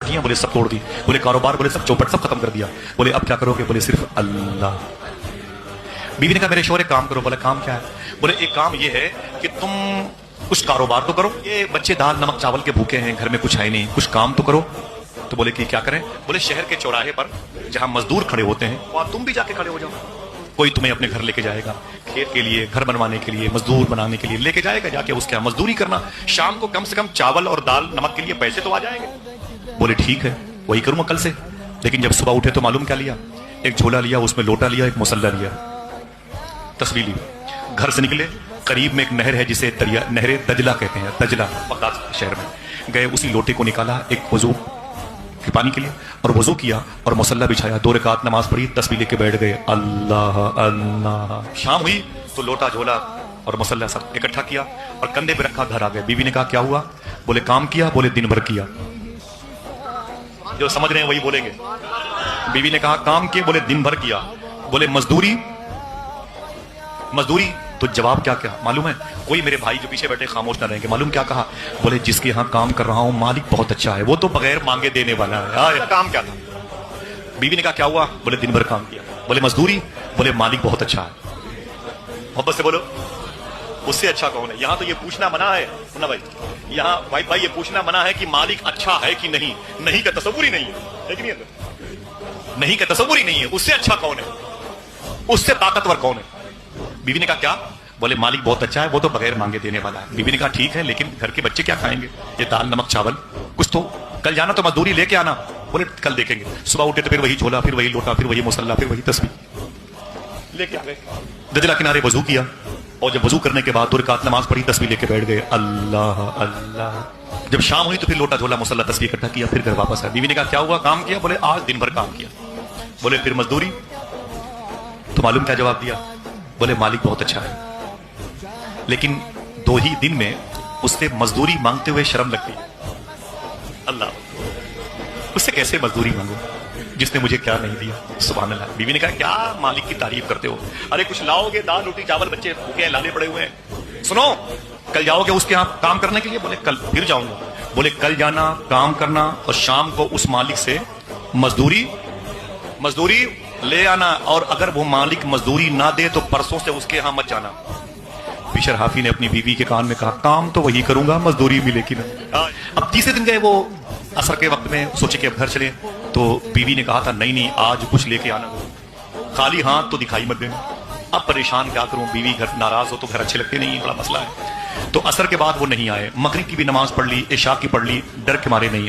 किया, बोले सब तोड़ दी। बोले कारोबार, बोले सब चौपट, सब खत्म कर दिया। बोले अब क्या करोगे? बोले सिर्फ अल्लाह। बीवी ने कहा मेरे शोहर एक काम करो। बोले काम क्या है? बोले एक काम ये है कि तुम कुछ कारोबार तो करो, ये बच्चे दाल नमक चावल के भूखे हैं, घर में कुछ है नहीं, कुछ काम तो करो। तो बोले कि क्या करें? बोले शहर के चौराहे पर जहां मजदूर खड़े होते हैं वहां तुम भी जाके खड़े हो जाओ। कोई तुम्हें अपने घर लेके जाएगा, खेत के लिए, घर बनवाने के लिए, मजदूर बनाने के लिए लेके जाएगा, जाके उसके यहाँ मजदूरी करना, शाम को कम से कम चावल और दाल नमक के लिए पैसे तो आ जाएंगे। बोले ठीक है, वही करूंगा कल से। लेकिन जब सुबह उठे तो मालूम क्या लिया? एक झोला लिया, उसमें लोटा लिया, एक मुसल्ला लिया, तस्वीर ली। घर से निकले, करीब में एक नहर है जिसे नहरे दजला कहते हैं, दजला बगदाद शहर में। गए, उसी लोटे को निकाला एक वजू के पानी के लिए और वजू किया और मुसल्ला बिछाया, 2 रकात नमाज पढ़ी, तस्बीह लेके बैठ गए, अल्लाह अल्लाह। शाम हुई तो लोटा झोला और मुसल्ला सब इकट्ठा किया और कंधे पे रखा, घर आ गए। बीवी ने कहा क्या हुआ? बोले काम किया। बोले दिन भर किया। जो समझ रहे हैं वही बोलेंगे। बीवी ने कहा काम किए। बोले दिन भर किया। बोले मजदूरी? मजदूरी? तो जवाब क्या क्या मालूम है? कोई मेरे भाई जो पीछे बैठे खामोश ना रहेंगे, मालूम क्या कहा? बोले जिसके यहाँ काम कर रहा हूं मालिक बहुत अच्छा है, वो तो बगैर मांगे देने वाला है। काम क्या था? बीवी ने कहा क्या हुआ? बोले दिन भर काम किया। बोले मजदूरी? बोले मालिक बहुत अच्छा है। मोहब्बत से बोलो, उससे अच्छा कौन है? यहाँ तो ये पूछना मना है ना भाई, यहाँ भाई ये पूछना मना है कि मालिक अच्छा है कि नहीं। नहीं का तसव्वुर ही नहीं है, लेकिन नहीं का तसव्वुर ही नहीं है। उससे अच्छा कौन है? उससे ताकतवर कौन है? बीवी ने कहा क्या? बोले मालिक बहुत अच्छा है, वो तो बगैर मांगे देने वाला है। बीवी ने कहा ठीक है, लेकिन घर के बच्चे क्या खाएंगे? ये दाल नमक चावल कुछ तो, कल जाना तो मजदूरी लेके आना। बोले कल देखेंगे। सुबह उठे तो फिर वही झोला, फिर वही लोटा, फिर वही मुसल्ला, फिर वही तस्बीह लेके आ गए। दजला किनारे वजू किया और जब वजू करने के बाद 2 रकात नमाज पढ़ी, तस्बीह लेके बैठ गए, अल्लाह अल्लाह। जब शाम हुई तो फिर लोटा झोला मुसल्ला तस्बीह इकट्ठा किया, फिर घर वापस आया। बीवी ने कहा क्या हुआ? काम किया। बोले आज दिन भर काम किया। बोले फिर मजदूरी? तो मालूम क्या जवाब दिया? बोले मालिक बहुत अच्छा है, लेकिन 2 ही दिन में उससे मजदूरी मांगते हुए शर्म लगती है। अल्लाह, उससे कैसे मजदूरी मांगो जिसने मुझे क्या नहीं दिया? सुभान अल्लाह। बीवी ने कहा क्या मालिक की तारीफ करते हो? अरे कुछ लाओगे? दाल रोटी चावल बच्चे भूखे हैं, लाने पड़े हुए हैं। सुनो, कल जाओगे उसके यहाँ काम करने के लिए? बोले कल फिर जाऊंगा। बोले कल जाना, काम करना और शाम को उस मालिक से मजदूरी ले आना, और अगर वो मालिक मजदूरी ना दे तो परसों से उसके यहाँ मत जाना। बिशर हाफी ने अपनी बीवी के कान में कहा काम तो वही करूंगा, मजदूरी मिलेगी ना। अब तीसरे दिन गए वो असर के वक्त में, सोचे कि अब घर चले, तो बीवी ने कहा था नहीं आज कुछ लेके आना, खाली हाथ तो दिखाई मत देना। अब परेशान क्या करूं, बीवी घर नाराज हो तो घर अच्छे लगते नहीं, बड़ा मसला है। तो असर के बाद वो नहीं आए। मगरिब की भी नमाज पढ़ ली, इशा की पढ़ ली, डर के मारे नहीं